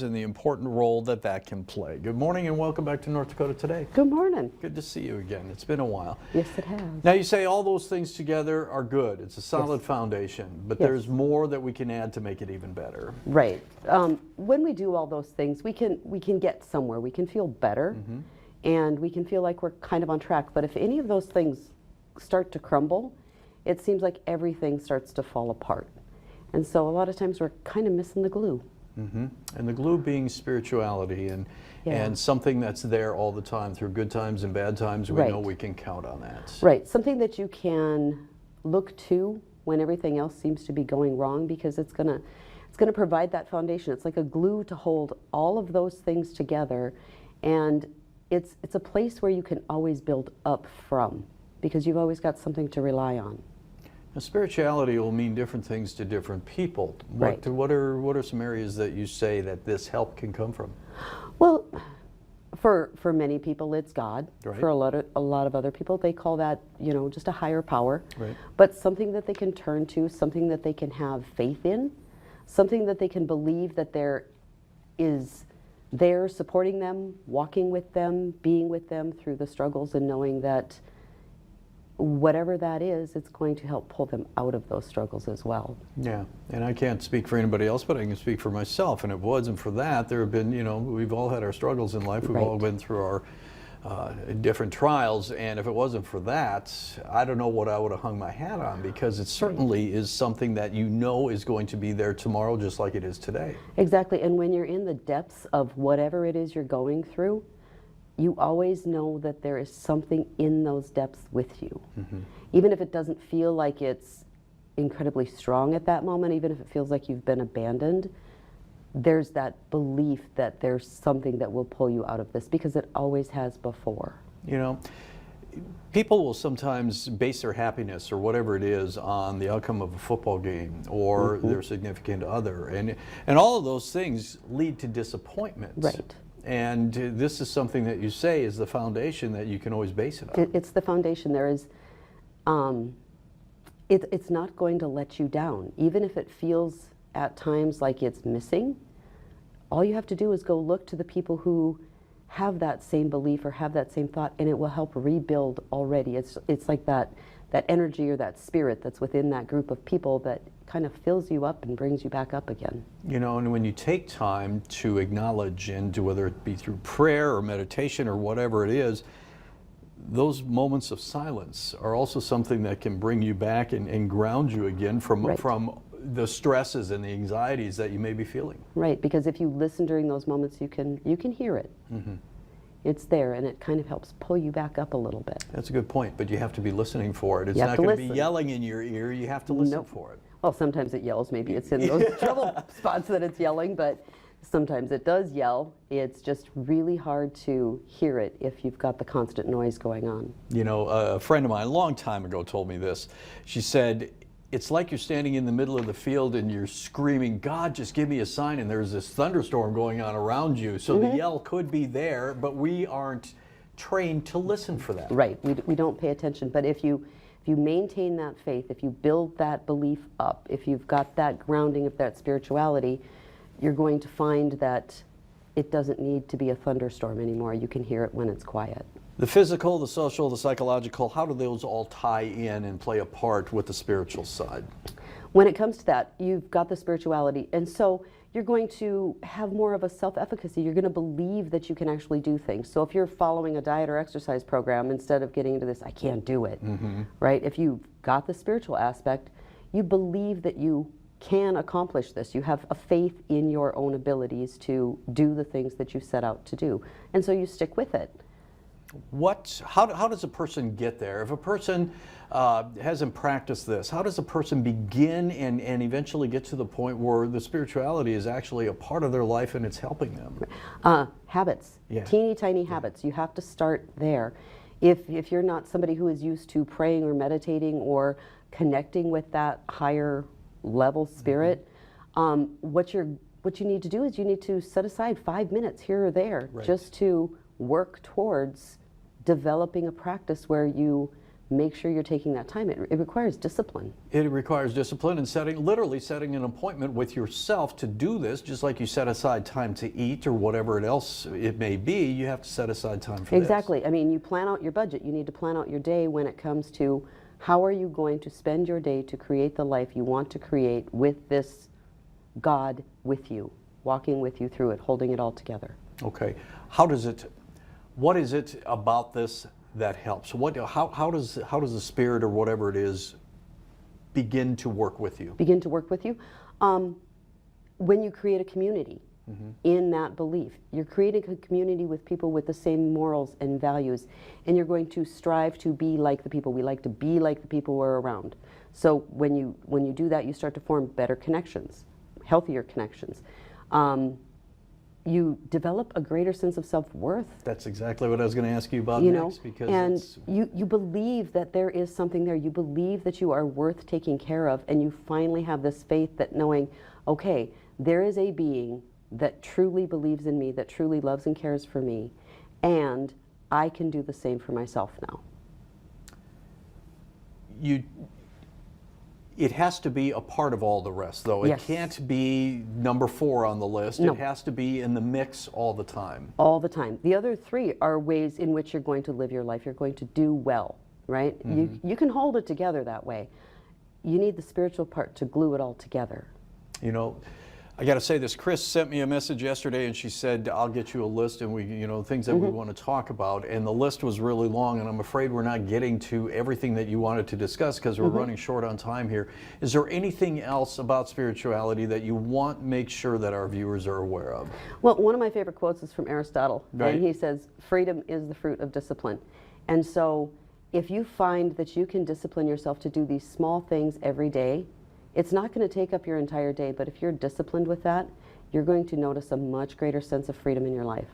and the important role that that can play. Good morning and welcome back to North Dakota Today. Good morning. Good to see you again. It's been a while. Yes, it has. Now you say all those things together are good. It's a solid foundation, but there's more that we can add to make it even better. Right. When we do all those things, we can get somewhere. We can feel better, and we can feel like we're kind of on track. But if any of those things start to crumble, it seems like everything starts to fall apart. And so a lot of times we're kind of missing the glue. And the glue being spirituality and something that's there all the time through good times and bad times. We know we can count on that. Right. Something that you can look to when everything else seems to be going wrong, because it's gonna provide that foundation. It's like a glue to hold all of those things together, and it's a place where you can always build up from, because you've always got something to rely on. Now, spirituality will mean different things to different people. What are some areas that you say that this help can come from? Well, for many people it's God. Right. For a lot of other people, they call that, just a higher power. Right. But something that they can turn to, something that they can have faith in, something that they can believe that there is there supporting them, walking with them, being with them through the struggles, and knowing that whatever that is, it's going to help pull them out of those struggles as well. Yeah, and I can't speak for anybody else, but I can speak for myself. And if it wasn't for that, there have been, we've all had our struggles in life. We've all been through our different trials. And if it wasn't for that, I don't know what I would have hung my hat on, because it certainly is something that is going to be there tomorrow, just like it is today. Exactly. And when you're in the depths of whatever it is you're going through, you always know that there is something in those depths with you. Even if it doesn't feel like it's incredibly strong at that moment, even if it feels like you've been abandoned, there's that belief that there's something that will pull you out of this, because it always has before. People will sometimes base their happiness or whatever it is on the outcome of a football game or their significant other. And all of those things lead to disappointment. Right. And this is something that you say is the foundation that you can always base it on. It's the foundation. There is, it's not going to let you down. Even if it feels at times like it's missing, all you have to do is go look to the people who have that same belief or have that same thought, and it will help rebuild already. It's like that energy or that spirit that's within that group of people that kind of fills you up and brings you back up again. And when you take time to acknowledge, and whether it be through prayer or meditation or whatever it is, those moments of silence are also something that can bring you back and ground you again from the stresses and the anxieties that you may be feeling. Right, because if you listen during those moments, you can hear it. It's there, and it kind of helps pull you back up a little bit. That's a good point, but you have to be listening for it. It's not going to be yelling in your ear. You have to listen for it. Well, sometimes it yells. Maybe it's in those trouble spots that it's yelling, but sometimes it does yell. It's just really hard to hear it if you've got the constant noise going on. A friend of mine a long time ago told me this. She said, it's like you're standing in the middle of the field and you're screaming, God, just give me a sign, and there's this thunderstorm going on around you. So the yell could be there, but we aren't trained to listen for that. Right, we don't pay attention. But if you maintain that faith, if you build that belief up, if you've got that grounding of that spirituality, you're going to find that it doesn't need to be a thunderstorm anymore. You can hear it when it's quiet. The physical, the social, the psychological, how do those all tie in and play a part with the spiritual side? When it comes to that, you've got the spirituality, and so you're going to have more of a self-efficacy. You're going to believe that you can actually do things. So if you're following a diet or exercise program, instead of getting into this, I can't do it, right? If you've got the spiritual aspect, you believe that you can accomplish this. You have a faith in your own abilities to do the things that you set out to do, and so you stick with it. How does a person get there? If a person hasn't practiced this, how does a person begin and eventually get to the point where the spirituality is actually a part of their life and it's helping them? Habits, teeny tiny habits. You have to start there. If you're not somebody who is used to praying or meditating or connecting with that higher level spirit, what you need to do is you need to set aside 5 minutes here or there just to work towards developing a practice where you make sure you're taking that time. It requires discipline. It requires discipline and literally setting an appointment with yourself to do this, just like you set aside time to eat or whatever else it may be, you have to set aside time for this. Exactly. I mean, you plan out your budget. You need to plan out your day when it comes to how are you going to spend your day to create the life you want to create with this God with you, walking with you through it, holding it all together. Okay. What is it about this that helps? How does the Spirit or whatever it is begin to work with you? Begin to work with you? When you create a community in that belief, you're creating a community with people with the same morals and values, and you're going to strive to be like the people. We like to be like the people we're around. So when you do that, you start to form better connections, healthier connections. You develop a greater sense of self-worth. That's exactly what I was going to ask you about You next. know, Because and you believe that there is something there. You believe that you are worth taking care of, and you finally have this faith that knowing, okay, there is a being that truly believes in me, that truly loves and cares for me, and I can do the same for myself now. It has to be a part of all the rest, though. Yes. It can't be number 4 on the list. No. It has to be in the mix all the time. All the time. The other 3 are ways in which you're going to live your life. You're going to do well, right? You can hold it together that way. You need the spiritual part to glue it all together. You know, I got to say this. Chris sent me a message yesterday, and she said, "I'll get you a list, and things that we want to talk about." And the list was really long, and I'm afraid we're not getting to everything that you wanted to discuss because we're running short on time here. Is there anything else about spirituality that you want to make sure that our viewers are aware of? Well, one of my favorite quotes is from Aristotle, Right. and he says, "Freedom is the fruit of discipline." And so, if you find that you can discipline yourself to do these small things every day, it's not going to take up your entire day, but if you're disciplined with that, you're going to notice a much greater sense of freedom in your life.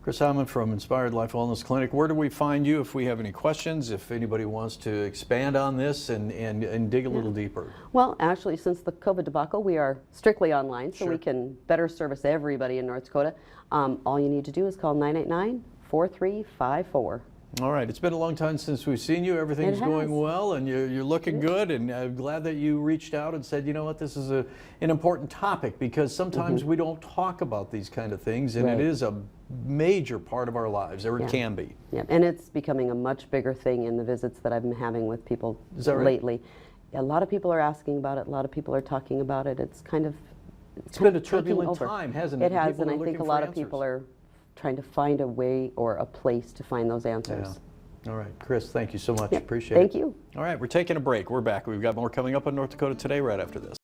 Chris Hammond from Inspired Life Wellness Clinic. Where do we find you if we have any questions, if anybody wants to expand on this and dig a little deeper? Well, actually, since the COVID debacle, we are strictly online, so Sure. we can better service everybody in North Dakota. All you need to do is call 989-4354. All right. It's been a long time since we've seen you. Everything's It has. going well, and you're looking good. And I'm glad that you reached out and said, you know what, this is an important topic, because sometimes we don't talk about these kind of things, and Right. it is a major part of our lives, or it Yeah. can be. Yeah, and it's becoming a much bigger thing in the visits that I've been having with people Is that right? lately. A lot of people are asking about it. A lot of people are talking about it. It's kind of It's been a taking turbulent over. time, hasn't it? It has, People and are I think looking a for lot of answers. people are trying to find a way or a place to find those answers. Yeah. All right, Chris, thank you so much. Yeah, Appreciate thank it. you. All right, we're taking a break. We're back. We've got more coming up on North Dakota Today right after this.